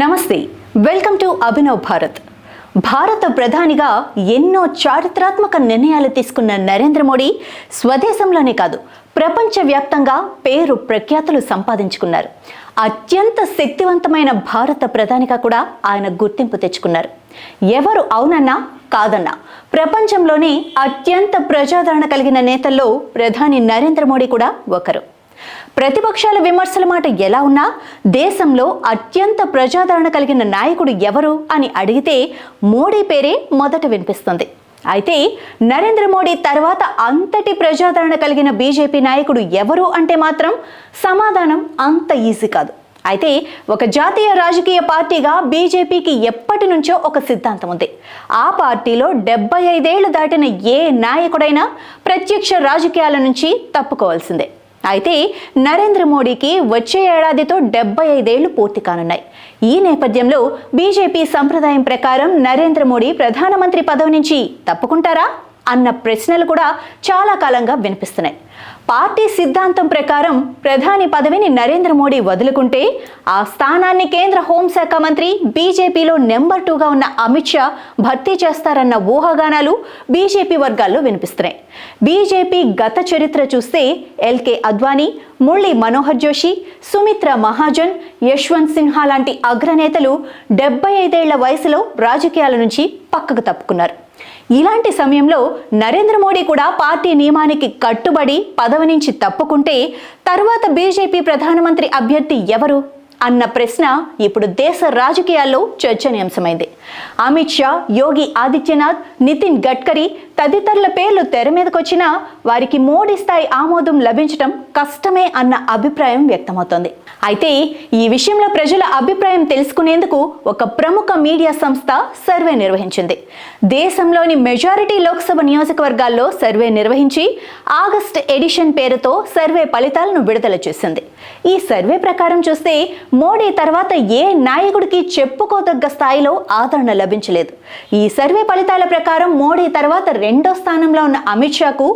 నమస్తే, welcome to Abhinav Bharat. భారత ప్రధానిగా ఎన్నో చారిత్రాత్మక నిర్ణయాలు తీసుకున్న నరేంద్ర మోడీ స్వదేశంలోనే కాదు, ప్రపంచవ్యాప్తంగా పేరు ప్రఖ్యాతులు సంపాదించుకున్నారు. అత్యంత శక్తివంతమైన భారత ప్రధానిగా కూడా ఆయన గుర్తింపు తెచ్చుకున్నారు. ఎవరు అవునన్నా కాదన్నా ప్రపంచంలోనే అత్యంత ప్రజాదరణ కలిగిన నేతల్లో ప్రధాని నరేంద్ర మోడీ కూడా ఒకరు. ప్రతిపక్షాల విమర్శల మాట ఎలా ఉన్నా దేశంలో అత్యంత ప్రజాదరణ కలిగిన నాయకుడు ఎవరు అని అడిగితే మోడీ పేరే మొదట వినిపిస్తుంది. అయితే నరేంద్ర మోడీ తర్వాత అంతటి ప్రజాదరణ కలిగిన బీజేపీ నాయకుడు ఎవరు అంటే మాత్రం సమాధానం అంత ఈజీ కాదు. అయితే ఒక జాతీయ రాజకీయ పార్టీగా బీజేపీకి ఎప్పటి నుంచో ఒక సిద్ధాంతం ఉంది. ఆ పార్టీలో 75 ఏళ్లు దాటిన ఏ నాయకుడైనా ప్రత్యక్ష రాజకీయాల నుంచి తప్పుకోవాల్సిందే. అయితే నరేంద్ర మోడీకి వచ్చే ఏడాదితో 75 ఏళ్లు పూర్తి కానున్నాయి. ఈ నేపథ్యంలో బీజేపీ సంప్రదాయం ప్రకారం నరేంద్ర మోడీ ప్రధానమంత్రి పదవి నుంచి తప్పుకుంటారా అన్న ప్రశ్నలు కూడా చాలా కాలంగా వినిపిస్తున్నాయి. పార్టీ సిద్ధాంతం ప్రకారం ప్రధాని పదవిని నరేంద్ర మోడీ వదులుకుంటే ఆ స్థానాన్ని కేంద్ర హోంశాఖ మంత్రి బీజేపీలో నెంబర్ 2గా ఉన్న అమిత్ షా భర్తీ చేస్తారన్న ఊహాగానాలు బీజేపీ వర్గాల్లో వినిపిస్తున్నాయి. బీజేపీ గత చరిత్ర చూస్తే ఎల్కే అద్వానీ, మురళీ మనోహర్ జోషి, సుమిత్రా మహాజన్, యశ్వంత్ సిన్హా లాంటి అగ్రనేతలు 75 ఏళ్ల వయసులో రాజకీయాల నుంచి పక్కకు తప్పుకున్నారు. ఇలాంటి సమయంలో నరేంద్ర మోడీ కూడా పార్టీ నియమానికి కట్టుబడి పదవి నుంచి తప్పుకుంటే తర్వాత బీజేపీ ప్రధానమంత్రి అభ్యర్థి ఎవరు అన్న ప్రశ్న ఇప్పుడు దేశ రాజకీయాల్లో చర్చనీయాంశమైంది. అమిత్ షా, యోగి ఆదిత్యనాథ్, నితిన్ గడ్కరీ తదితరుల పేర్లు తెర మీదకొచ్చినా వారికి మోడీ స్థాయి ఆమోదం లభించడం కష్టమే అన్న అభిప్రాయం వ్యక్తమవుతోంది. అయితే ఈ విషయంలో ప్రజల అభిప్రాయం తెలుసుకునేందుకు ఒక ప్రముఖ మీడియా సంస్థ సర్వే నిర్వహించింది. దేశంలోని మెజారిటీ లోక్సభ నియోజకవర్గాల్లో సర్వే నిర్వహించి ఆగస్ట్ ఎడిషన్ పేరుతో సర్వే ఫలితాలను విడుదల చేసింది. ఈ సర్వే ప్రకారం చూస్తే మోడీ తర్వాత ఏ నాయకుడికి చెప్పుకోదగ్గ స్థాయిలో ఆదరణ లభించలేదు. ఈ సర్వే ఫలితాల ప్రకారం మోడీ తర్వాత 2వ స్థానంలో ఉన్న అమిత్ షాకు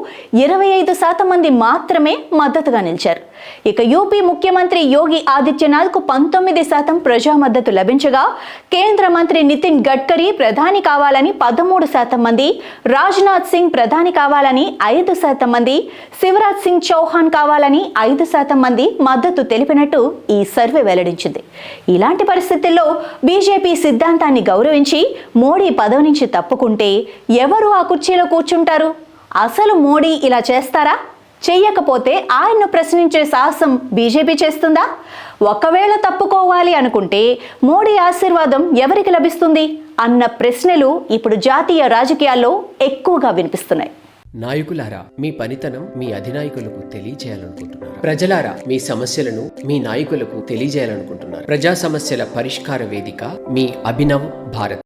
25% మంది మాత్రమే మద్దతుగా నిలిచారు. ఇక యూపీ ముఖ్యమంత్రి యోగి ఆదిత్యనాథ్కు 19% ప్రజా మద్దతు లభించగా కేంద్ర మంత్రి నితిన్ గడ్కరీ ప్రధాని కావాలని 13% మంది, రాజ్నాథ్ సింగ్ ప్రధాని కావాలని 5% మంది, శివరాజ్ సింగ్ చౌహాన్ కావాలని 5% మంది మద్దతు తెలిపినట్టు ఈ సర్వే వెల్లడించింది. ఇలాంటి పరిస్థితుల్లో బీజేపీ సిద్ధాంతాన్ని గౌరవించి మోడీ పదవి నుంచి తప్పుకుంటే ఎవరు ఆ కుర్చీలో కూర్చుంటారు? అసలు మోడీ ఇలా చేస్తారా? చెయ్యకపోతే ఆయన్ను ప్రశ్నించే సాహసం బీజేపీ చేస్తుందా? ఒకవేళ తప్పుకోవాలి అనుకుంటే మోడీ ఆశీర్వాదం ఎవరికి లభిస్తుంది అన్న ప్రశ్నలు ఇప్పుడు జాతీయ రాజకీయాల్లో ఎక్కువగా వినిపిస్తున్నాయి. నాయకులారా, మీ పనితనం మీ అధినాయకులకు తెలియజేయాలనుకుంటున్నారు. ప్రజలారా, మీ సమస్యలను మీ నాయకులకు తెలియజేయాలనుకుంటున్నారు. ప్రజా సమస్యల పరిష్కార వేదిక మీ అభినవ్ భారత్.